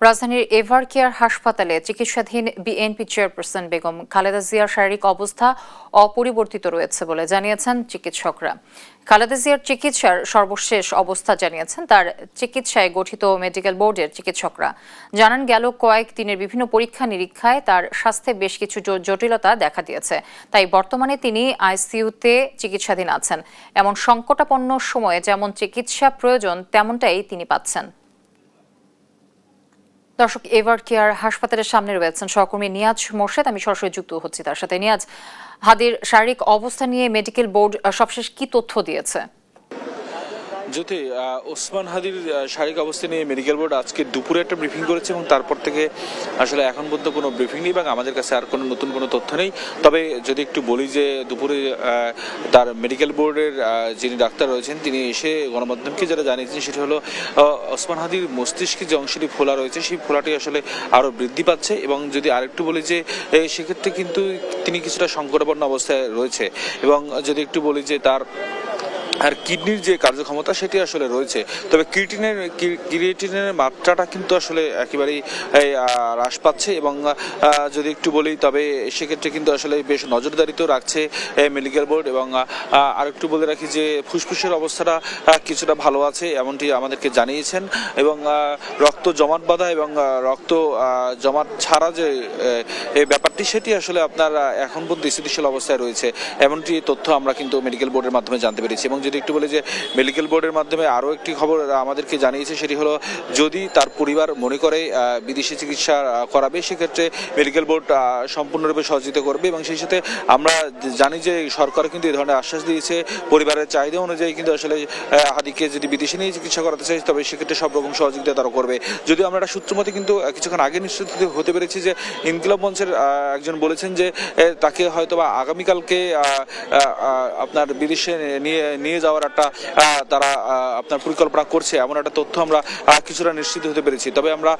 রাজধানীর ever care হাসপাতালে চিকিৎসাধীন বিএনপি চেয়ারপারসন বেগম খালেদা জিয়ার শারীরিক অবস্থা অপরিবর্তিত রয়েছে বলে জানিয়েছেন চিকিৎসকরা। খালেদা জিয়ার চিকিৎসার সর্বশেষ অবস্থা জানিয়েছেন তার চিকিৎসায় গঠিত মেডিকেল বোর্ডের চিকিৎসকরা। জানান, গেল কয়েক দিনের বিভিন্ন পরীক্ষা নিরীক্ষায় তার স্বাস্থ্যে বেশ কিছু জটিলতা দেখা দিয়েছে, তাই বর্তমানে তিনি আইসিইউতে চিকিৎসাধীন আছেন। এমন সংকটাপন্ন সময়ে যেমন চিকিৎসা প্রয়োজন তেমনটাই তিনি পাচ্ছেন। দর্শক, এভার কেয়ার হাসপাতালের সামনে রয়েছেন সহকর্মী নিয়াজ মোর্শেদ। আমি সরাসরি যুক্ত হচ্ছি তার সাথে। নিয়াজ, হাদির শারীরিক অবস্থা নিয়ে মেডিকেল বোর্ড সবশেষ কি তথ্য দিয়েছে? জ্যোতি, ওসমান হাদির শারীরিক অবস্থা নিয়ে মেডিকেল বোর্ড আজকে দুপুরে একটা ব্রিফিং করেছে এবং তারপর থেকে আসলে এখন পর্যন্ত কোনো ব্রিফিং নেই এবং আমাদের কাছে আর কোনো নতুন কোনো তথ্য নেই। তবে যদি একটু বলি যে দুপুরে তার মেডিকেল বোর্ডের যিনি ডাক্তার রয়েছেন তিনি এসে গণমাধ্যমকে যেটা জানিয়েছেন সেটা হলো ওসমান হাদির মস্তিষ্কে যে অংশটি ফোলা রয়েছে সেই ফোলাটি আসলে আরও বৃদ্ধি পাচ্ছে। এবং যদি আরেকটু বলি যে সেক্ষেত্রে কিন্তু তিনি কিছুটা সংকটাপন্ন অবস্থায় রয়েছে। এবং যদি একটু বলি যে তার আর কিডনির যে কার্যক্ষমতা সেটি আসলে রয়েছে, তবে ক্রিয়েটিনের মাত্রাটা কিন্তু আসলে একেবারেই হ্রাস পাচ্ছে। এবং যদি একটু বলি তবে সেক্ষেত্রে কিন্তু আসলে বেশ নজরদারিতেও রাখছে মেডিকেল বোর্ড। এবং আরেকটু বলে রাখি যে ফুসফুসের অবস্থাটা কিছুটা ভালো আছে এমনটি আমাদেরকে জানিয়েছেন। এবং রক্ত জমাট বাঁধা এবং রক্ত জমাট ছাড়া যে এই ব্যাপারটি সেটি আসলে আপনার এখন পর্যন্ত স্থিতিশীল অবস্থায় রয়েছে এমনটি তথ্য আমরা কিন্তু মেডিকেল বোর্ডের মাধ্যমে জানতে পেরেছি। এবং যদি একটু বলি যে মেডিকেল বোর্ডের মাধ্যমে আরও একটি খবর আমাদেরকে জানিয়েছে সেটি হলো যদি তার পরিবার মনে করে বিদেশি চিকিৎসা করাবে সেক্ষেত্রে মেডিকেল বোর্ড সম্পূর্ণরূপে সহযোগিতা করবে। এবং সেই সাথে আমরা জানি যে সরকার কিন্তু এই ধরনের আশ্বাস দিয়েছে পরিবারের চাহিদা অনুযায়ী কিন্তু আসলে হাদিকে যদি বিদেশি নিয়ে চিকিৎসা করাতে চাই তবে সেক্ষেত্রে সব রকম সহযোগিতা তারা করবে। যদিও আমরা একটা সূত্রমতে কিন্তু কিছুক্ষণ আগে নিশ্চিত হতে পেরেছি যে ইনকিলাব মঞ্চের একজন বলেছেন যে তাকে হয়তো বা আগামীকালকে আপনার বিদেশে নিয়ে যাওয়ার একটা তারা আপনার পরিকল্পনা করছে এমন একটা তথ্য আমরা কিছুটা নিশ্চিত হতে পেরেছি। তবে আমরা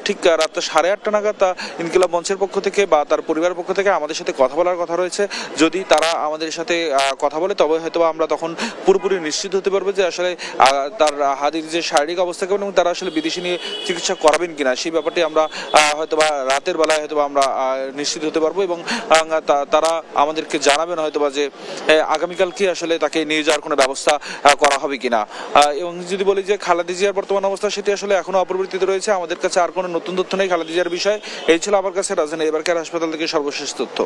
ঠিক রাত 8:30 নাগাদ ইনকিলাব মঞ্চের পক্ষ থেকে বা তার পরিবারের পক্ষ থেকে আমাদের সাথে কথা বলার কথা রয়েছে। যদি তারা আমাদের সাথে কথা বলে তবে হয়তো আমরা তখন পুরোপুরি নিশ্চিত হতে পারবো যে আসলে তার হাদির যে শারীরিক অবস্থা কেমন এবং তারা আসলে বিদেশি নিয়ে চিকিৎসা করাবেন কিনা সেই ব্যাপারটি আমরা হয়তো বা রাতের বেলায় হয়তো আমরা নিশ্চিত হতে পারবো। এবং তারা আমাদেরকে জানাবেন হয়তো বা যে আগামীকাল কি আসলে তাকে নিয়ে যাওয়ার কোনো ব্যবস্থা করা হবে কিনা। এবং যদি বলি যে খালেদা জিয়ার বর্তমান অবস্থা সেটি আসলে এখনো অপরিবর্তিত রয়েছে। আমাদের কাছে আর কোনো নতুন তথ্য নেই খালেদা জিয়ার বিষয়ে। এই ছিল আমার কাছে রাজধানী এভার কেয়ার হাসপাতাল থেকে সর্বশেষ তথ্য।